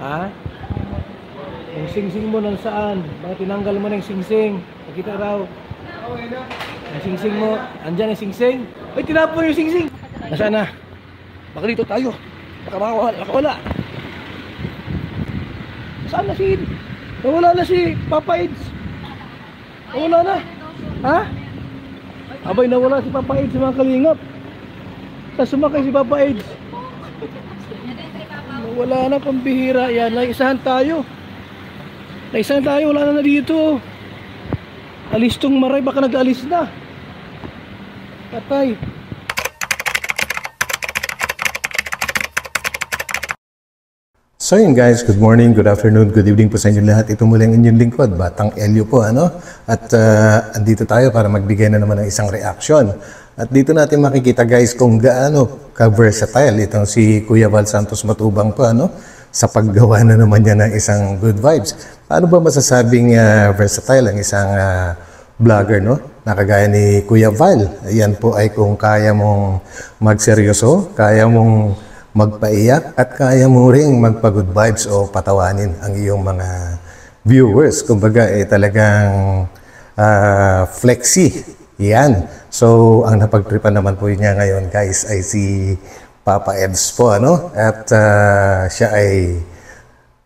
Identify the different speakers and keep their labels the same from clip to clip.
Speaker 1: Ha? Yung singsing mo nang saan? Bakit tinanggal mo na yung singsing? Nakita raw. Yung singsing mo, andyan yung singsing. Ay, tinapon yung singsing. Nasaan na? Baka dito tayo. Baka makawala. Saan na si... Nawala na si Papa Eds. Nawala na. Ha? Abay, nawala si Papa Eds mga kalingap. Tapos sumakay si Papa Eds. Nawala na, pambihira. Yan, naisahan tayo. Wala na dito. Alis tong maray, baka nag-alis na. Patay.
Speaker 2: So yun guys, good morning, good afternoon, good evening po sa inyo lahat. Ito muli ang inyong lingkod, Batang Elio po, ano? At andito tayo para magbigay na naman ng isang reaction. At dito natin makikita guys kung gaano ka-versatile itong si Kuya Val Santos Matubang po, ano? Sa paggawa na naman niya ng isang good vibes. Paano ba masasabing versatile ang isang vlogger, no? Nakagaya ni Kuya Val. Ayan po ay kung kaya mong magseryoso, kaya mong magpaiyak at kaya mo ring magpa-good vibes o patawanin ang iyong mga viewers. Kumbaga, talagang flexi. Yan. So, ang napagtripan naman po niya ngayon, guys, ay si Papa Eds po, ano? At siya ay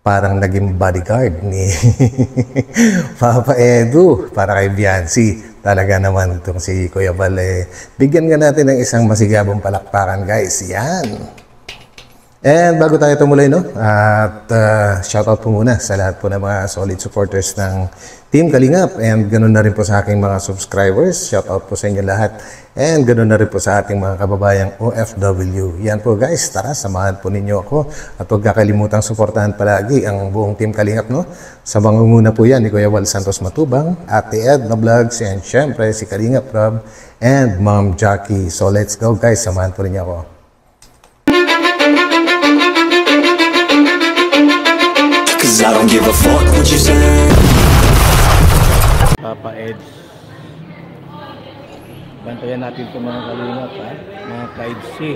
Speaker 2: parang naging bodyguard ni Papa Edu para kay Biancy. Talaga naman itong si Kuya Val, bigyan nga natin ng isang masigabong palakpakan, guys. Yan. And bago tayo tumuloy, no? At shoutout po muna sa lahat po ng mga solid supporters ng Team Kalingap. And ganoon na rin po sa aking mga subscribers. Shoutout po sa inyo lahat. And ganoon na rin po sa ating mga kababayang OFW. Yan po guys, tara, samahan po ninyo ako. At huwag kakalimutang suportahan palagi ang buong Team Kalingap, no? Sa mangunguna po yan ni Kuya Val Santos Matubang, Ate Ed na Vlogs, and syempre si Kalingap Rob, and Ma'am Jackie. So let's go guys, samahan po ninyo ako.
Speaker 3: I don't give a fuck what you say.
Speaker 1: Papa Eds. Bantayan natin ito mga kalingap, ha? Mga ka-Edsi.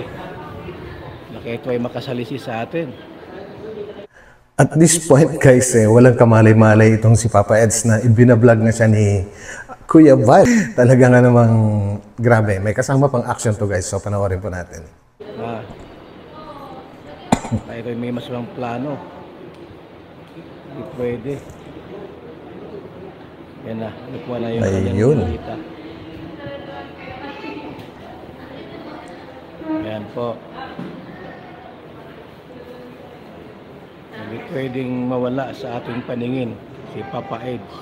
Speaker 1: Laki ito ay makasalisi sa atin.
Speaker 2: At this point guys, walang kamalay-malay itong si Papa Eds na ibinablog na siya ni Kuya Val. Talaga nga namang grabe. May kasama pang action to guys. So panoorin po natin.
Speaker 1: Ito ay may masamang plano. Hindi pwede. Yan na. Nakuha na yung
Speaker 2: ayun.
Speaker 1: Kita. Yan po. Hindi pwedeng mawala sa ating paningin si Papa Eds.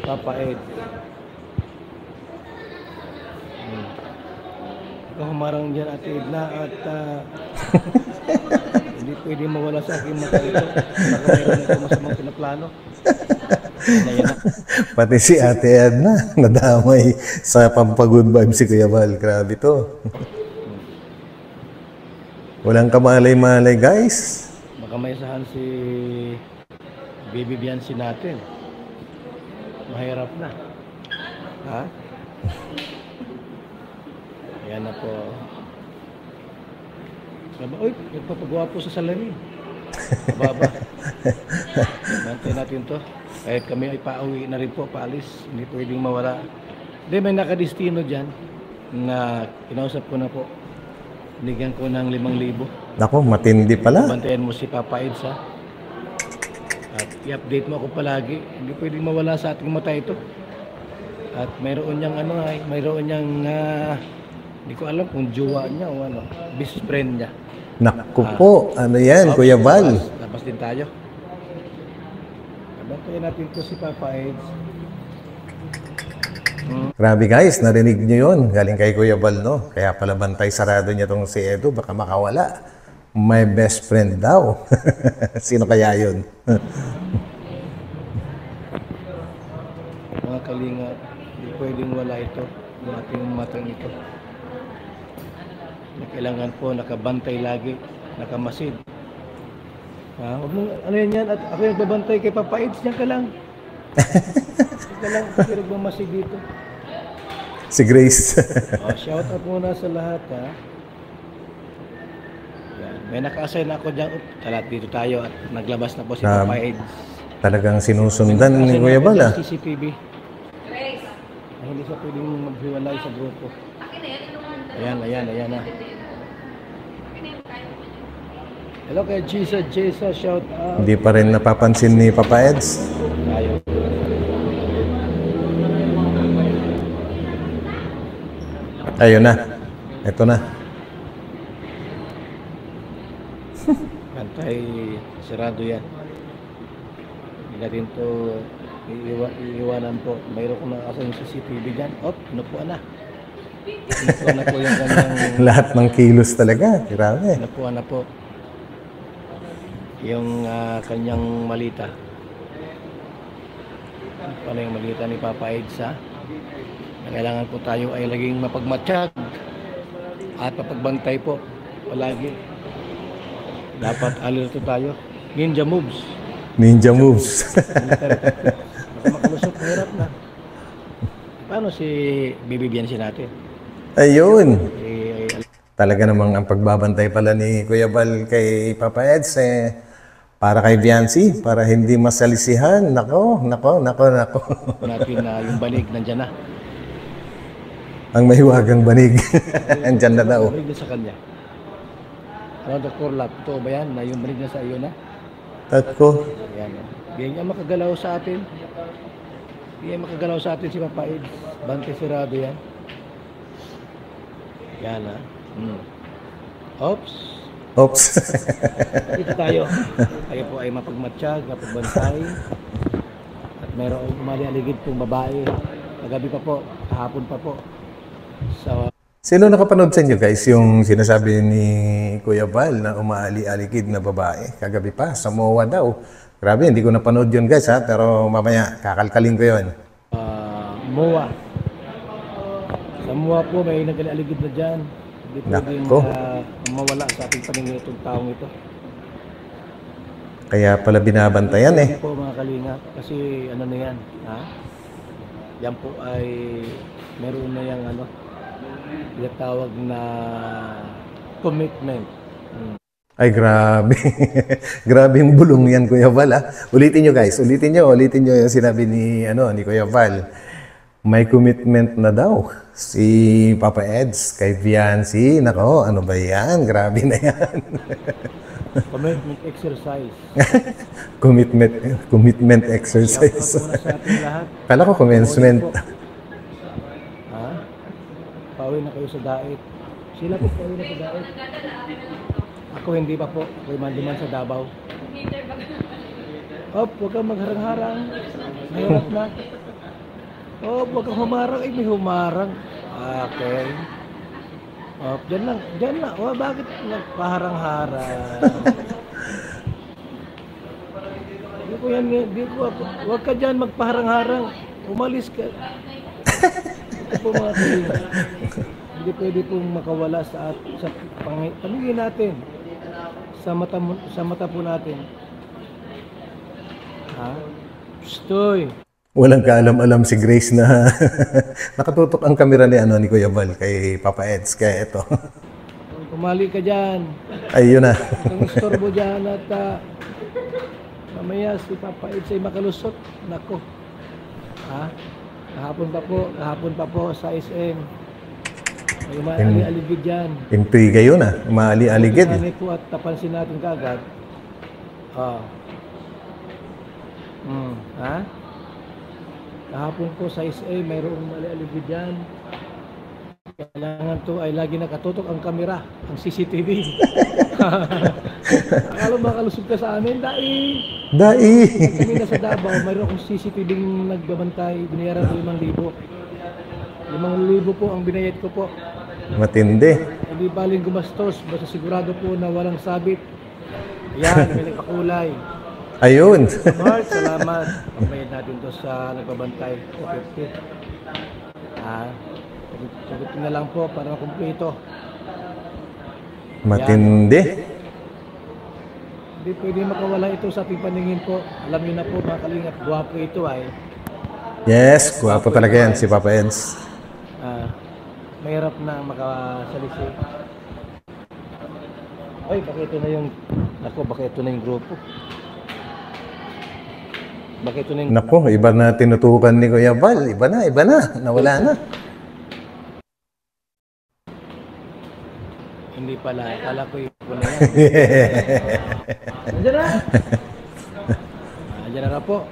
Speaker 1: Papa Eds. Ikaw humarang dyan, Ate Edna, at hindi pwede mawala sa aking mata ito. Baka mayroon ito masamang pinaplano.
Speaker 2: Pati si Ate Edna nadamay sa pampagood vibe si Kuya Val. Grabe to. Walang kamalay-malay guys.
Speaker 1: Baka may sahan si Baby Biancy natin. Mahirap na. Ha? Ayan na po. Uy, nagpapagwapo sa salamin. Mababa. Nantay natin to. Kahit kami ay pauwi na rin po, paalis. Hindi pwedeng mawala. Hindi, may nakadestino dyan na kinausap ko na po. Binigyan ko ng 5,000.
Speaker 2: Naku, matindi pala.
Speaker 1: Bantayan mo si Papa Eds, ha? At i-update mo ako palagi. Hindi pwedeng mawala sa ating mata ito. At mayroon niyang mayroon niyang hindi ko alam kung jowa niya o ano, best friend niya.
Speaker 2: Naku po, ano yan, Kuya Val?
Speaker 1: Labas din tayo. Bantayan natin ko si Papa Eds.
Speaker 2: Grabe guys, narinig niyo yun. Galing kay Kuya Val, no? Kaya pala bantay sarado niya tong si Edu, baka makawala. My best friend daw. Sino kaya yun?
Speaker 1: Mga kalinga, hindi pwedeng wala ito. Yung ating matang ito. Kailangan po nakabantay lagi, nakamasid. Huwag mong, ano yan, at ako yung babantay kay Papa Eds, yan ka lang. Yan ka lang, kasi nagmamasid dito.
Speaker 2: Si Grace.
Speaker 1: Shout out muna sa lahat, ha. Yan. May naka-assign ako dyan. Tala, dito tayo at naglabas na po si
Speaker 2: Ah,
Speaker 1: Papa Eds.
Speaker 2: Talagang sinusundan ni Kuya Bal, ah.
Speaker 1: CCTV. Ay, hindi siya pwedeng maghiwalay sa grupo. Ayan na. Hello kay Jessa, shout out.
Speaker 2: Hindi pa rin napapansin ni Papa Eds.
Speaker 1: Tayo.
Speaker 2: Ayun na. Ito na.
Speaker 1: Kantay, sarado yan. Hindi natin to iiwanan po. Mayroon kong nakasang CCTV dyan. Napuan na. Napuan na po yung kanyang...
Speaker 2: Lahat ng kilos talaga. Grabe.
Speaker 1: Napuan na po. Yung kanyang malita. Paano yung malita ni Papa Eds, ha? Na kailangan po tayo ay laging mapagmatsyag at mapagbantay po palagi. Dapat alerto tayo. Ninja moves.
Speaker 2: Ninja moves.
Speaker 1: Baka makalusot, mahirap na. Paano si Bibibian si natin?
Speaker 2: Ayun. Talaga namang ang pagbabantay pala ni Kuya Bal kay Papa Eds, para kay Viancy, para hindi masalisihan. Nako.
Speaker 1: Natin na yung banig nandyan na.
Speaker 2: Ang mahiwagang banig. Andyan na daw.
Speaker 1: Banig na sa kanya. Ano, Dr. Lap, ito ba yan? Na yung banig na sa iyo na?
Speaker 2: Tako.
Speaker 1: Ayan. Hindi niya makagalaw sa atin. Hindi niya makagalaw sa atin si Papa Eds. Bante sirado yan. Yan, ha? Oops.
Speaker 2: Oops.
Speaker 1: Dito tayo. Tayo po ay mapagmatsyag, mapagbantay. At mayroong umali-aligid pong babae. Kagabi pa po, kahapon pa po. So,
Speaker 2: Sino nakapanood sa inyo guys yung sinasabi ni Kuya Bal na umaali-aligid na babae? Kagabi pa, sa MOA daw. Grabe, hindi ko napanood yun guys ha, pero mamaya kakalkalin ko yun.
Speaker 1: MOA. Sa MOA po may nag-aligid na dyan. Hindi pwedeng
Speaker 2: Nako.
Speaker 1: mawala sa ating paningin itong taong ito.
Speaker 2: Kaya pala binabantayan
Speaker 1: Hindi po mga kalingap. Kasi ano na yan, ha? Yan po ay meron na yung ano, tinatawag na commitment.
Speaker 2: Ay, grabe. Grabe yung bulong yan, Kuya Val, ha? Ulitin nyo, guys. Ulitin nyo yung sinabi ni Kuya Val. May commitment na daw si Papa Eds kay Viancy. Nako, ano ba yan? Grabe na yan.
Speaker 1: Commitment exercise.
Speaker 2: commitment exercise.
Speaker 1: Shout out muna sa ating lahat.
Speaker 2: Kala ko commencement.
Speaker 1: Ha? Pauwi na kayo sa daet. Sila po pauwi na sa daet. Ako hindi pa po. Ako'y manduman sa Davao. Huwag kang magharang-harang. Mahirap na. Huwag kang humarang. Ay, may humarang. Okay. Diyan lang. Bakit nagpaharang-harang? Hindi ko yan. Huwag ka dyan magpaharang-harang. Umalis ka. Ito po mga kalingap. Hindi pwede pong makawala sa paningin natin. Sa mata po natin. Ha? Stoy.
Speaker 2: Walang kaalam-alam si Grace na nakatutok ang kamera ni Kuya Val kay Papa Eds. Kaya ito.
Speaker 1: Pumali ka dyan.
Speaker 2: Ayun na.
Speaker 1: Kung istorbo dyan at mamaya si Papa Eds ay makalusot. Nako. Ha? Kahapon pa po sa SM. May umaali-aligid dyan.
Speaker 2: Intriga yun Umaali-aligid.
Speaker 1: Kaya po at tapansin natin kaagad. Ha? Kahapon po sa SA, mayroong umaali-aligid dyan. Kailangan to ay lagi nakatutok ang kamera, ang CCTV. Akala makalusog ka sa amin, dai. Kami na sa Davao, mayroon akong CCTV nagbabantay, binayaran ko 5,000. 5,000 po ang binayad ko po.
Speaker 2: Matindi.
Speaker 1: Hindi baling gumastos, basta sigurado po na walang sabit. Yan, may nagpakulay.
Speaker 2: Ayun.
Speaker 1: Mark, salamat. Pagbayad natin to sa nagbabantay. 50. Sagutin na lang po para makumpleto.
Speaker 2: Matindi.
Speaker 1: Hindi pwede makawala ito sa ating paningin po. Alam niyo na po mga kalingap, gwapo ito ay.
Speaker 2: Yes, guwapo talaga yan si Papa Eds.
Speaker 1: Mahirap na makasalisi. Ay, baka ito na yung... Ako, baka ito na yung grupo. Baka ito na yung...
Speaker 2: Nako, iba na tinutukan ni Kuya Val. Iba na. Nawala na.
Speaker 1: Hindi pala. Akala ko yung... Wala yan. Nandiyan na! Nandiyan na po.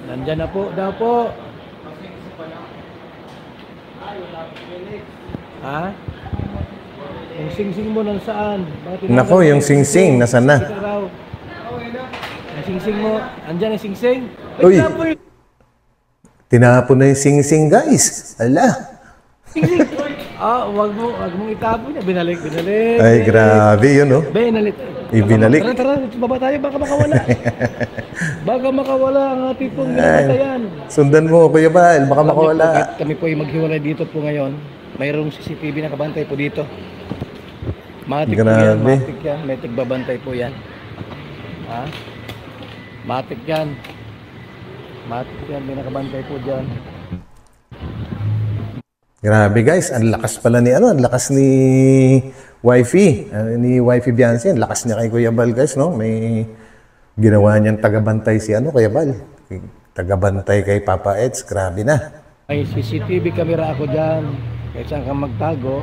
Speaker 1: Nandiyan na po. Daw po. Ha? Yung sing-sing mo nang saan?
Speaker 2: Nako, yung sing-sing, nasaan na?
Speaker 1: Yung sing-sing mo, andyan yung sing-sing?
Speaker 2: Uy! Tinapon na yung sing-sing, guys. Ala.
Speaker 1: Sing-sing! Wag mong itapon niya. Binalik.
Speaker 2: Ay, grabe yun, oh.
Speaker 1: Binalik.
Speaker 2: Ibinalik.
Speaker 1: Tara, baba tayo, baka makawala. Baka makawala ang ating pong binatayan.
Speaker 2: Sundan mo, Kuya Val. Baka makawala.
Speaker 1: Kami po ay maghiwalay dito po ngayon. Mayroong CCTV na kabantay po dito. Matik po yan,
Speaker 2: Grabe.
Speaker 1: matik yan. May tigbabantay po yan. Ha? Matik yan. Matik yan, may nakabantay po dyan.
Speaker 2: Grabe, guys. Ang lakas pala ni, ang lakas ni Wifey. Ni Wifey Bianci. Ang lakas niya kay Kuya Val, guys, no? May ginawa niyang tagabantay si, Kuya Val. Tagabantay kay Papa Eds. Grabe na.
Speaker 1: May CCTV camera ako dyan. Kahit saan ka magtago,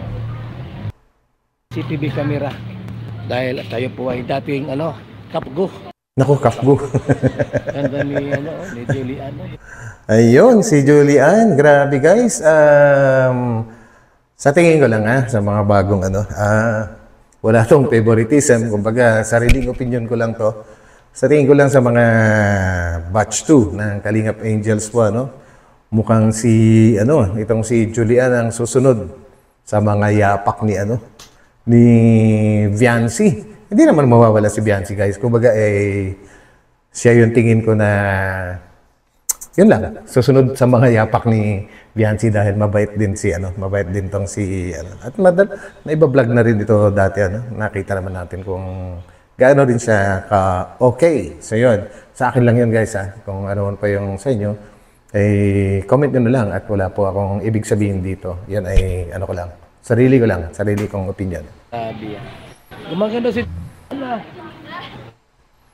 Speaker 1: CCTV camera. Dahil tayo po ay dating kapgo.
Speaker 2: Naku, kapgo.
Speaker 1: Ganda ni Julian.
Speaker 2: Ayun, si Julian. Grabe, guys. Sa tingin ko lang, sa mga bagong wala tong favoritism. Kumbaga, sariling opinion ko lang to. Sa tingin ko lang sa mga batch 2 ng Kalingap Angels po, mukhang itong si Julian ang susunod sa mga yapak ni Vianci. Hindi naman mawawala si Vianci, guys. Kumbaga, siya yung tingin ko na, yun lang, susunod sa mga yapak ni Vianci dahil mabait din mabait din tong si, at naiba-vlog na rin ito dati, nakita naman natin kung gaano din siya okay. So yun, sa akin lang yun, guys, kung ano pa yung sa inyo, comment nyo na lang at wala po akong ibig sabihin dito. Yan ay, ko lang, sarili kong opinion.
Speaker 1: Sabi yan. Gumaganda si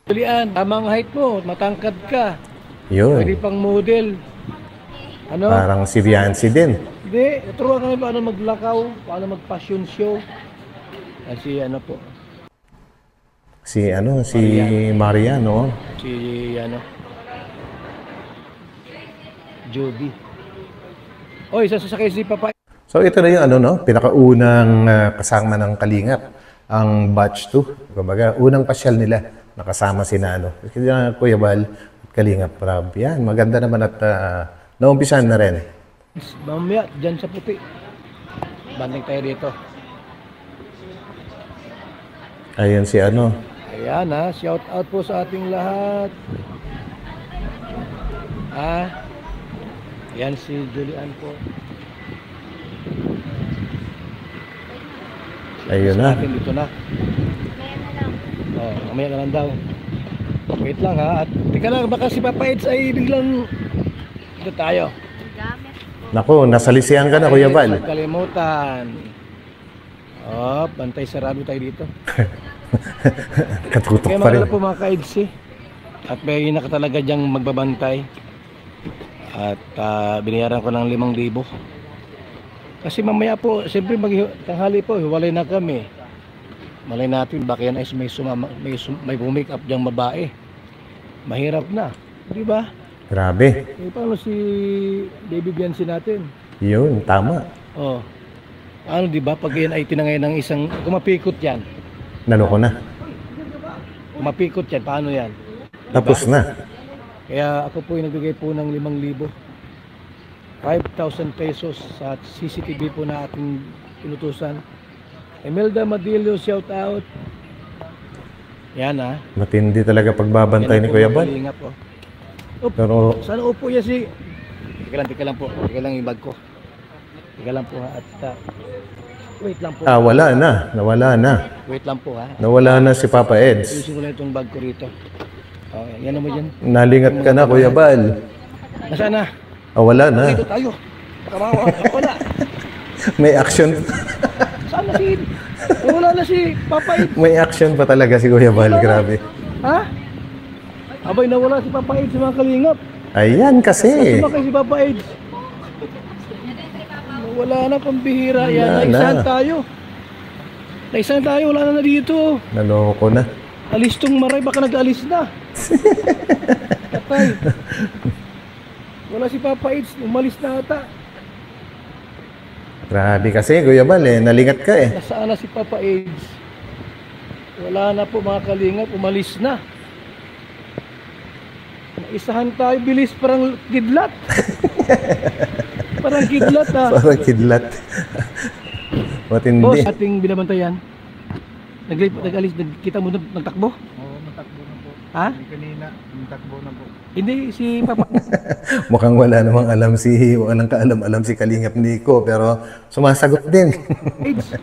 Speaker 1: Julian, tamang height mo, matangkad ka.
Speaker 2: Yun.
Speaker 1: Pwede pang model.
Speaker 2: Parang si Vianci din.
Speaker 1: Hindi, turuan kami paano maglakaw, paano mag-fashion show. Si po.
Speaker 2: Si Marian, no?
Speaker 1: Si Judy. Oy, sasakay si Papa.
Speaker 2: So ito na yung pinakaunang kasama ng Kalingap, ang batch 2. Kumbaga, unang pasyal nila nakasama si Kuya Val at Kalingap Rab. Yan, maganda naman at naumpisan na rin.
Speaker 1: Mamaya, dyan sa puti. Banding tayo dito.
Speaker 2: Ayun si
Speaker 1: Ayan shout out po sa ating lahat. Yan si Julian po.
Speaker 2: Ayun na.
Speaker 1: Dito na. Mamaya na lang daw. Wait lang At tika lang, baka si Papa Eds ay biglang dito tayo.
Speaker 2: Naku, nasalisihan ka na, Kuya Val.
Speaker 1: Kalimutan. Bantay sarado tayo dito.
Speaker 2: Katutok
Speaker 1: Kaya
Speaker 2: pa rin.
Speaker 1: makala po mga ka-Eds At may nakatalaga dyang magbabantay. At binayaran ko ng 5,000. Kasi mamaya po, siyempre tanghali po, hiwalay na kami. Malay natin, baka yan ay may bumake up dyang babae. Mahirap na, di ba?
Speaker 2: Grabe.
Speaker 1: Paano si Baby Bianci natin?
Speaker 2: Yun, tama.
Speaker 1: Di ba, pag yan ay tinangay ng isang, kumapikot yan.
Speaker 2: Naloko na.
Speaker 1: Kumapikot yan, paano yan?
Speaker 2: Tapos na.
Speaker 1: Kaya ako po ay nagbigay po ng 5,000. 5,000 pesos sa CCTV po na ating pinutusan. Imelda Madilio, shout out. Yan
Speaker 2: Matindi talaga pagbabantay ni Kuya Val. Pero
Speaker 1: sana upo yan si... Teka lang po. Teka lang yung bag ko. Teka lang po At wait lang po.
Speaker 2: wala na. Nawala na.
Speaker 1: Wait lang po
Speaker 2: Nawala na si Papa Eds.
Speaker 1: Ayusin ko lang itong bag ko rito. Yan naman dyan.
Speaker 2: Nalingat ka na, Kuya Val.
Speaker 1: Nasaan na?
Speaker 2: Wala na.
Speaker 1: Dito tayo. Kamawa. Wala.
Speaker 2: May action.
Speaker 1: Saan na si... Wala na si Papa Eds.
Speaker 2: May action pa talaga si Kuya Bal, grabe.
Speaker 1: Ha? Abay, nawala si Papa Eds mga kalingap.
Speaker 2: Ayan kasi.
Speaker 1: Sumakay si Papa Eds. Wala na, pambihira. Yan,
Speaker 2: Wala
Speaker 1: naisahan
Speaker 2: na.
Speaker 1: tayo. Naisahan tayo, wala na dito.
Speaker 2: Naloko na.
Speaker 1: Alis tong maray, baka nag-alis na. Patay. Wala si Papa Eds, umalis na ata.
Speaker 2: Grabe kasi, Kuya Bal, nalingat ka eh.
Speaker 1: Nasaan na si Papa Eds? Wala na po mga kalingap, umalis na. Naisahan tayo, bilis, parang kidlat. Parang kidlat ha.
Speaker 2: Parang kidlat. Matindi.
Speaker 1: Boss, ating binabantayan. Nag-alis, kita mo nagtakbo?
Speaker 4: Oo, natakbo na po.
Speaker 1: Ha?
Speaker 4: Kanina, natakbo na po.
Speaker 1: Hindi, si Papa.
Speaker 2: Mukhang wala namang walang kaalam-alam si Kalingap Nico, pero sumasagot din.
Speaker 1: Eds.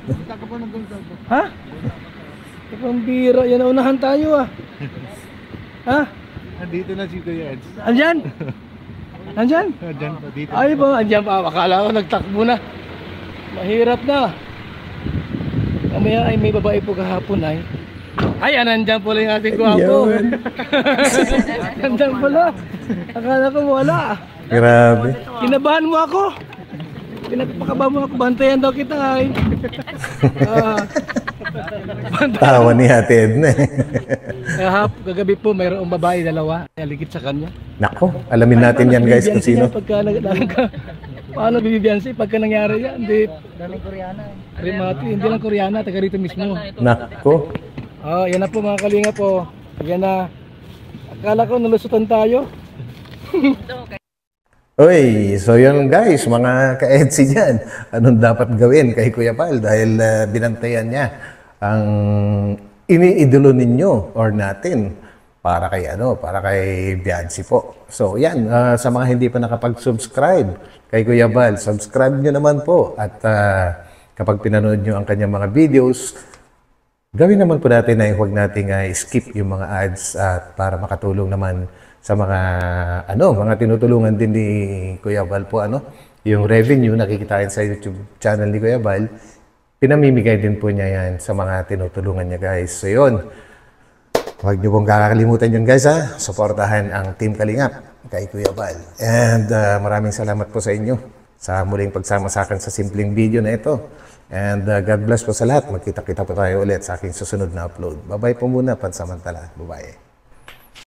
Speaker 4: Natakbo na doon po.
Speaker 1: Ha? Pambira, yan, unahan tayo ah. Ha?
Speaker 4: Nandito na si Kuya Eds.
Speaker 1: Andyan? Andyan?
Speaker 4: Diyan po, dito.
Speaker 1: Ay ba, andyan pa. Akala ko nagtakbo na. Mahirap na. Kamaya ay may babae po kahapon ay. Ay, nandyan pala yung ating gwapo. Nandyan pala. Akala ko wala.
Speaker 2: Grabe.
Speaker 1: Kinabahan mo ako. Pinagpakabahan mo ako. Bantayan daw kita ay.
Speaker 2: Tawa ni Ate Edna eh.
Speaker 1: Kagabi po mayroong babae dalawa. Naligit sa kanya.
Speaker 2: Nako, alamin natin yan guys kung sino.
Speaker 1: Paano bibibiyansi pagka nangyari yan? Hindi. Daling Koreana. Hindi lang Koreana, taga rito mismo.
Speaker 2: Nako.
Speaker 1: Oh, yan na po mga kalinga po. Yan na. Akala ko nalusutan tayo.
Speaker 2: Uy, so yun guys, mga ka-EDSI dyan. Anong dapat gawin kay Kuya Pal dahil binantayan niya ang iniidolo ninyo or natin para kay Biansi po. So yan, sa mga hindi pa nakapag-subscribe kay Kuya Bal, subscribe nyo naman po. At kapag pinanood nyo ang kanyang mga videos, gawin naman po natin na huwag nating skip yung mga ads at para makatulong naman sa mga tinutulungan din ni Kuya Bal po, yung revenue nakikitain sa YouTube channel ni Kuya Bal, pinamimigay din po niya yan sa mga tinutulungan niya guys. So yun, huwag niyo pong kakalimutan yun guys ha, suportahan ang Team Kalingap kay Kuya Bal. And maraming salamat po sa inyo sa muling pagsama sa akin sa simpleng video na ito. And God bless po sa lahat. Magkita-kita po tayo ulit sa aking susunod na upload. Bye-bye po muna pansamantala. Bye-bye.